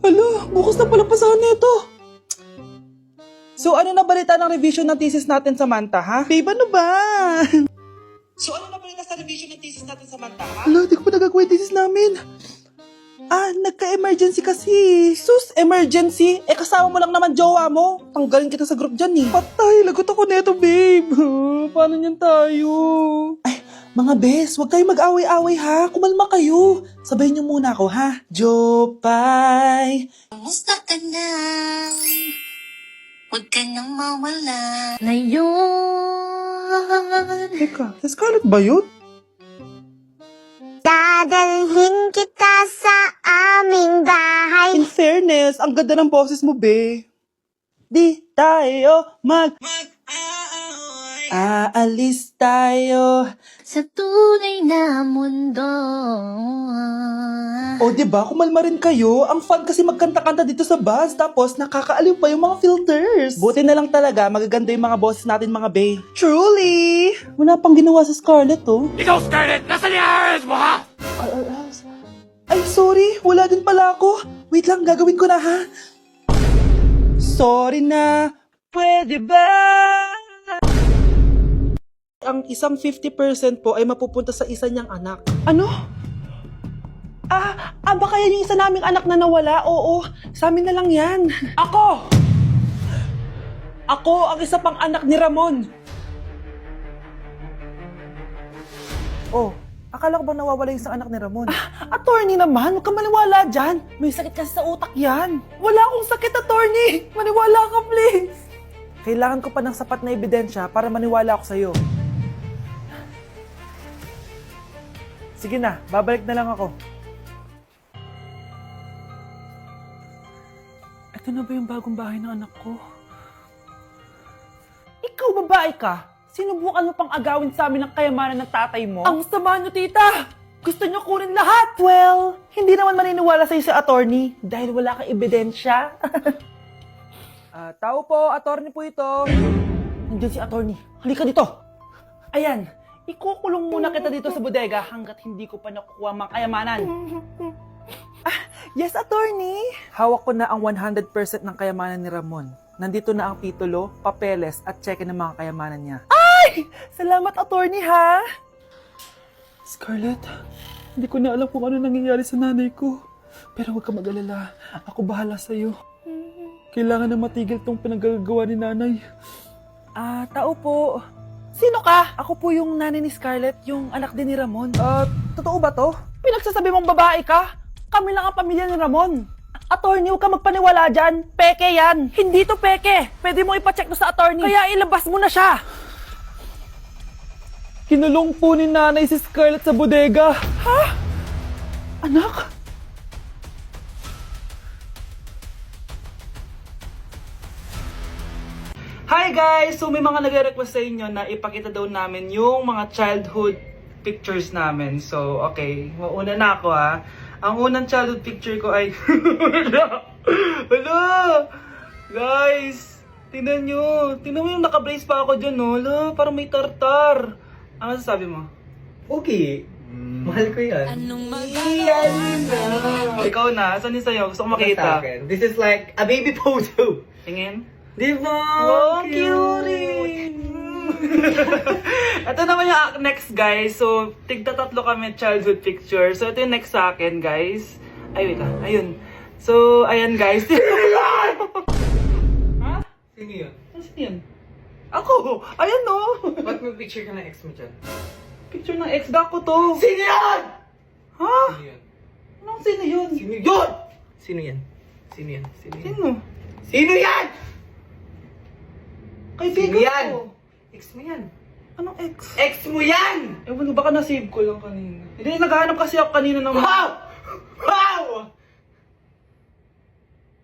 Hala, bukas na pala pasahan nito. So ano na balita ng revision ng thesis natin, Samantha, ha? Babe, ano ba? So ano na balita sa revision ng thesis natin, Samantha, ha? Hala, di ko pa nagagawa yung thesis namin. Nagka-emergency kasi. Sus, emergency? Kasama mo lang naman jowa mo. Tanggalin kita sa group dyan eh. Patay, lagot ako neto, babe. Paano niyan tayo? Ay, mga bes, huwag kayo mag-away-away ha. Kumalma kayo. Sabayin niyo muna ako ha. Jopay. Kumusta ka na? Huwag ka nang mawala. Ngayon. Teka, si Scarlett ba yun? Dadalhin kita sa aming bahay. In fairness, ang ganda ng boses mo, be. Di tayo aalis tayo. Sa tunay na mundo. O, diba? Kumalma rin kayo. Ang fun kasi magkanta-kanta dito sa bus. Tapos, nakakaaliw pa yung mga filters. Buti na lang talaga, magaganda yung mga boses natin, mga bae. Truly! Wala pang ginawa sa Scarlett, oh. Ikaw, Scarlett! Nasaan yung IRS mo, ha? Ay, sorry. Wala din pala ako. Wait lang, gagawin ko na, ha? Sorry na. Pwede ba? Ang isang 50% po ay mapupunta sa isa niyang anak. Ano? Baka yan yung isa naming anak na nawala? Oo, sa amin na lang yan. Ako! Ako ang isa pang anak ni Ramon. Oh, akala ko ba nawawala yung isang anak ni Ramon? Attorney naman, huwag ka maniwala dyan. May sakit kasi sa utak yan. Wala akong sakit, attorney. Maniwala ka, please. Kailangan ko pa ng sapat na ebidensya para maniwala ako sa'yo. Sige na, babalik na lang ako. Ito na ba yung bagong bahay ng anak ko? Ikaw, babae ka? Sinubukan mo pang agawin sa amin ang kayamanan ng tatay mo? Ang sama nyo, tita! Gusto nyo kunin lahat! Well, hindi naman maniniwala sa'yo si attorney dahil wala kang ebidensya. Tao po, attorney po ito. Nandiyan si attorney. Halika dito. Ayan, ikukulong muna kita dito sa bodega hanggat hindi ko pa nakukuha mga kayamanan. Yes, attorney. Hawak ko na ang 100% ng kayamanan ni Ramon. Nandito na ang titulo, papeles at cheque ng mga kayamanan niya. Ay! Salamat, attorney, ha? Scarlett, hindi ko na alam kung ano nangyayari sa nanay ko. Pero huwag ka mag-alala. Ako bahala sa'yo. Kailangan na matigil tong pinagagawa ni nanay. Tao po. Sino ka? Ako po yung nanay ni Scarlett, yung anak din ni Ramon. Totoo ba to? Pinagsasabi mong babae ka? Kami lang ang pamilya ni Ramon. Attorney, huwag ka magpaniwala dyan. Peke yan. Hindi to peke. Pwede mo ipacheck to sa attorney. Kaya ilabas mo na siya. Kinulong po ni nanay si Scarlett sa bodega. Ha? Anak? Hi guys! So may mga nagre-request sa inyo na ipakita daw namin yung mga childhood pictures namin. So okay, mauna na ako ha. Ang unang childhood picture ko ay... Hala! Guys! Tingnan nyo! Tingnan mo yung naka-brace pa ako dyan, no? Hala, parang may tartar. Ano sasabi mo? Okay. Mahal ko yan. Iyan na! Ikaw na, saan yung sa'yo? Gusto ko makita. This is like a baby photo. Tingin? Di ba? Oh, cute! Ito naman yung next, guys. So, tigta-tatlo kami childhood picture. So, ito yung next sa akin, guys. Ay, wait lang. Ayun. So, ayan, guys. Ha? Sino yun? Sino yun? Ako! Ayan, no! Ba't may picture ka ng ex mo dyan? Picture ng ex ko to. Sino yan? Ha? Sino yun? Anong sino yun? Sino yun? Sino yan? Sino yan? Sino yan? Sino? Sino yan? Kaibigan Sino yan? ko. Ex mo yan. Anong ex? Ex mo yan! Ewan, baka na-save ko lang kanina. Hindi, naghahanap kasi ako kanina ng... Wow! Wow!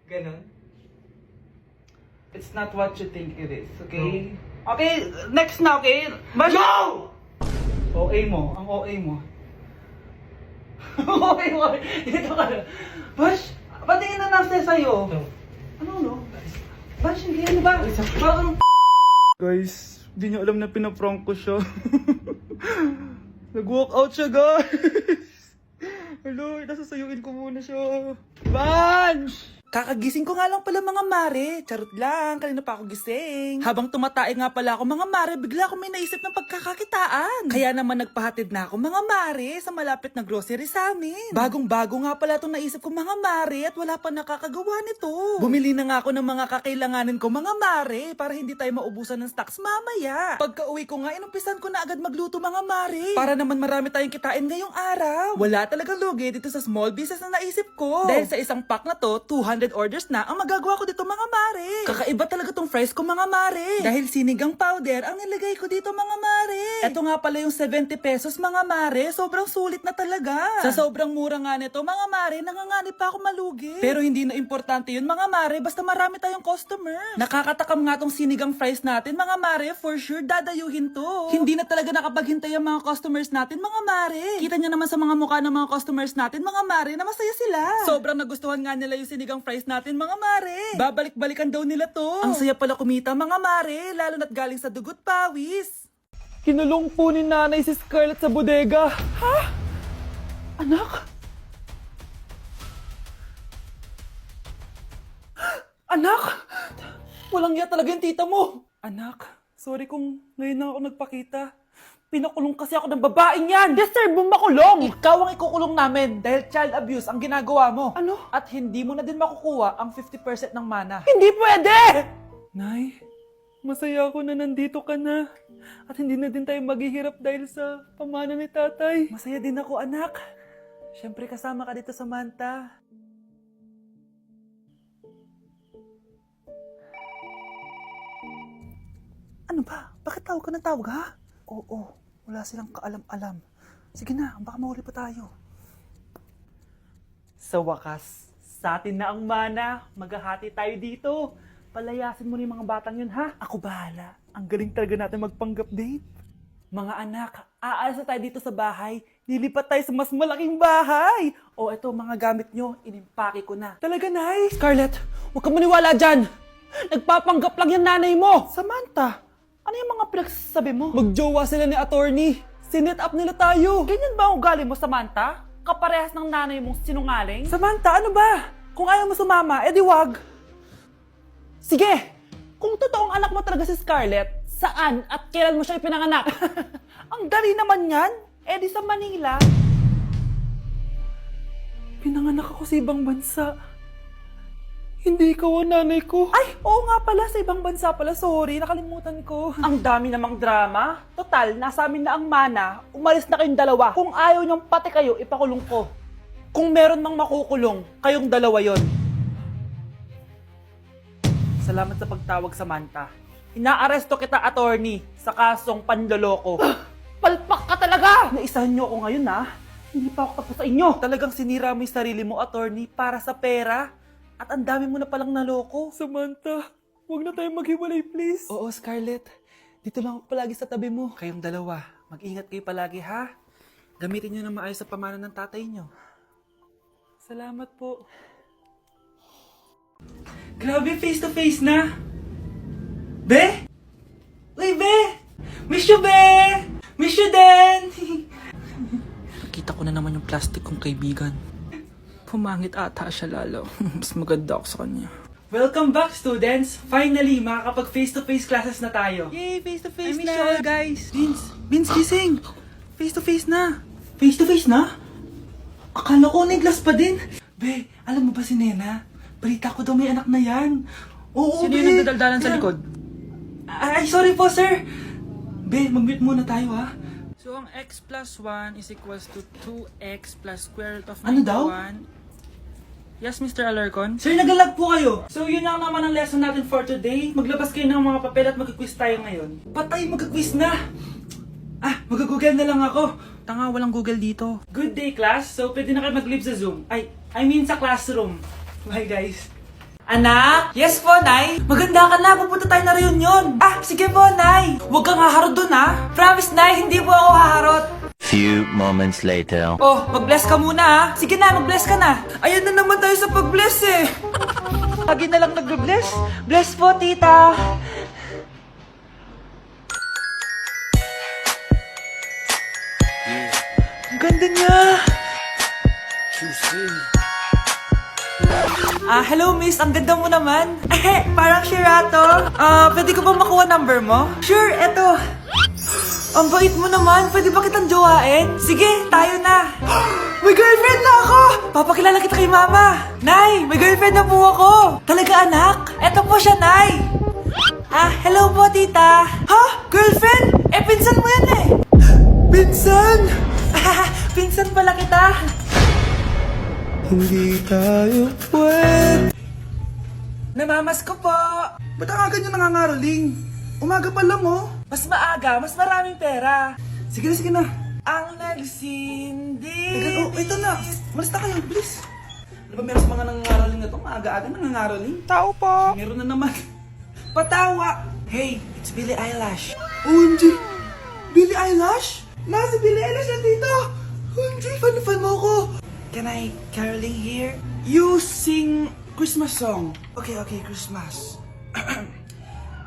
Ganon? It's not what you think it is, okay? Okay, next na, okay? Bash! No! OA mo, ang OA mo. OA mo, dito ka na. Bash, patingin na nasa sa'yo. No. Ano, no? Bash, hindi, ano ba? Parang... Guys, hindi niyo alam na pinaprank ko siya. Nag-walk out siya, guys. Hello, nasasayuin ko muna siya. Bansh! Kakagising ko nga lang pala mga mare. Charot lang, kanina pa ako gising. Habang tumatae nga pala ako mga mare, bigla ako may naisip ng pagkakakitaan. Kaya naman nagpahatid na ako mga mare sa malapit na grocery sa amin. Bagong-bago nga pala itong naisip ko mga mare at wala pa nakakagawa nito. Bumili na nga ako ng mga kakailanganin ko mga mare para hindi tayo maubusan ng stocks mamaya. Pagka uwi ko nga, inumpisan ko na agad magluto mga mare. Para naman marami tayong kitain ngayong araw. Wala talagang lugi dito sa small business na naisip ko. Dahil sa isang pack na to, 200 orders na ang magagawa ko dito mga mare. Kakaiba talaga tong fries ko mga mare. Dahil sinigang powder ang nilagay ko dito mga mare. Ito nga pala yung 70 pesos mga mare. Sobrang sulit na talaga. Sa sobrang mura nga nito mga mare, nanganganib pa ako malugi. Pero hindi na importante yun mga mare, basta marami tayong customer. Nakakatakam nga tong sinigang fries natin mga mare, for sure dadayuhin to. Hindi na talaga nakapaghintay ang mga customers natin mga mare. Kita niya naman sa mga mukha ng mga customers natin mga mare na masaya sila. Sobrang nagustuhan nga nila yung sinigang fries natin mga mare. Babalik-balikan daw nila to. Ang saya pala kumita mga mare, lalo na't galing sa dugot pawis. Kinulong po ni nanay si Scarlett sa bodega. Ha? Anak? Anak? Walang iya talaga yung tita mo. Anak, sorry kung ngayon na ako nagpakita. Pinakulong kasi ako ng babaeng yan! Deserve mong makulong! Ikaw ang ikukulong namin dahil child abuse ang ginagawa mo. Ano? At hindi mo na din makukuha ang 50% ng mana. Hindi pwede! Nay, masaya ako na nandito ka na. At hindi na din tayo maghihirap dahil sa pamana ni tatay. Masaya din ako, anak. Siyempre kasama ka dito sa Manta. Ano ba? Bakit tawag ka ng tawag, ha? Oo, wala silang kaalam-alam. Sige na, baka mahuli pa tayo. Sa wakas, sa atin na ang mana. Maghahati tayo dito. Palayasin mo na yung mga batang yun, ha? Ako bahala. Ang galing talaga natin magpanggap date. Mga anak, aalis na tayo dito sa bahay. Lilipat tayo sa mas malaking bahay. O eto, mga gamit nyo, inimpake ko na. Talaga, Nay? Scarlett, huwag ka maniwala dyan. Nagpapanggap lang yung nanay mo. Samantha, ano yung mga pinagsasabi mo? Magjowa sila ni attorney. Sinet up nila tayo. Ganyan ba ang ugali mo, Samantha? Kaparehas ng nanay mong sinungaling? Samantha, ano ba? Kung ayaw mo sumama, edi wag. Sige, kung totoong anak mo talaga si Scarlett, saan at kailan mo siya ipinanganak? Ang dali naman yan. Edi sa Manila. Pinanganak ako sa ibang bansa. Hindi ikaw ang nanay ko. Ay, oo nga pala, sa ibang bansa pala. Sorry, nakalimutan ko. Ang dami namang drama. Total, nasa amin na ang mana. Umalis na kayong dalawa. Kung ayaw niyong pati kayo, ipakulong ko. Kung meron mang makukulong, kayong dalawa yon. Salamat sa pagtawag, Samantha. Inaaresto kita, attorney, sa kasong panloloko. Palpak ka talaga! Naisahan niyo ako ngayon, ha? Hindi pa ako tapos sa inyo. Talagang sinira mo yung sarili mo, attorney, para sa pera. At ang dami mo na palang naloko. Samantha, huwag na tayong maghiwalay, please. Oo, Scarlett. Dito lang ako palagi sa tabi mo. Kayong dalawa, mag-ingat kayo palagi, ha? Gamitin nyo na maayos sa pamana ng tatay nyo. Salamat po. Grabe, face to face na. Be? Uy, Be! Miss you, Be! Miss you din! Nakita ko na naman yung plastic kong kaibigan. Pumangit ata siya lalo. Mas maganda ako sa kanya. Welcome back, students! Finally, makakapag face-to-face classes na tayo. Yay! Face-to-face na! I miss you all, guys! Vince, gising! Face-to-face na! Face-to-face na? Akala ko niglas pa din. Be, alam mo ba si Nena? Balita ko daw may anak na yan. Oo, Sino yung nagdadaldalan sa likod? Ay, sorry po, sir! Be, mag-mute muna tayo, ha? So, ang x plus 1 is equals to 2x plus square root of 91. Ano daw? Yes, Mr. Alarcon? Sir, nagalag po kayo. So, yun lang naman ang lesson natin for today. Maglabas kayo ng mga papel at mag-quiz tayo ngayon. Patay, mag-quiz na! Mag-google na lang ako. Tanga, walang Google dito. Good day, class. So, pwede na kayo mag-live sa Zoom. I mean sa classroom. Bye, guys. Anak? Yes po, Nay. Maganda ka na. Pupunta tayo na reunion. Sige po, Nay. Huwag kang haharot dun, ha? Promise, Nay. Hindi po ako haharot. Few moments later. Oh, mag-bless ka muna, ha? Sige na, mag-bless ka na. Ayan na naman tayo sa pag-bless, eh. Lagi na lang nag-bless. Bless po, tita. Ang ganda niya. Hello miss, ang ganda mo naman. Parang Sherato. Pwede ko ba makuha number mo? Sure, eto. Ang bait mo naman, pwede ba kitang jowain? Sige, tayo na. May girlfriend na ako! Papakilala kita kay mama. Nay, may girlfriend na po ako. Talaga anak? Eto po siya, Nay. Hello po tita. Ha? Girlfriend? Pinsan mo yan eh. Pinsan? Pinsan pala kita. Hindi tayo pwede. Namamas ko po. Ba't ang aga niyo nangangaroling? Umaga pa lang oh. Mas maaga, mas maraming pera. Sige na. Ang nagsindi. Teka, ito na. Malis na kayo, bilis. Ano ba meron sa mga nangangaroling na to? Maaga-aga nangangaroling. Tao po. Meron na naman. Patawa. Hey, it's Billie Eilish. OMG! Billie Eilish? Nasa Billie Eilish na dito! OMG, fan mo ko! Can I caroling here? You sing Christmas song. Okay, Christmas.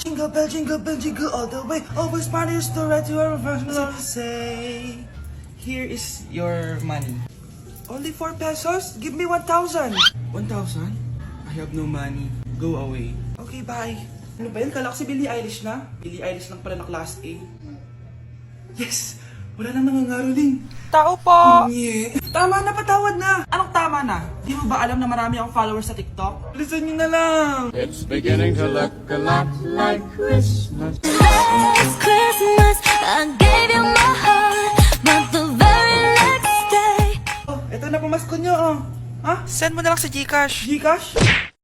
Jingle bell, jingle all the way. Always party is the right to our first love. Say, here is your money. Only 4 pesos? Give me 1,000. 1,000? I have no money. Go away. Okay, bye. Ano ba yan? Kala ko si Billie Eilish na. Billie Eilish lang pala na class A. Yes! Wala nang nangangaroling. Tao po. Yeah. Tama na, patawad na. Anong tama na? Di mo ba alam na marami akong followers sa TikTok? Listen nyo na lang. It's beginning to look a lot like Christmas. Last Christmas, I gave you my heart, but the very next day, Oh, eto na pamasko nyo, oh. Ha? Send mo na lang sa Gcash. Gcash?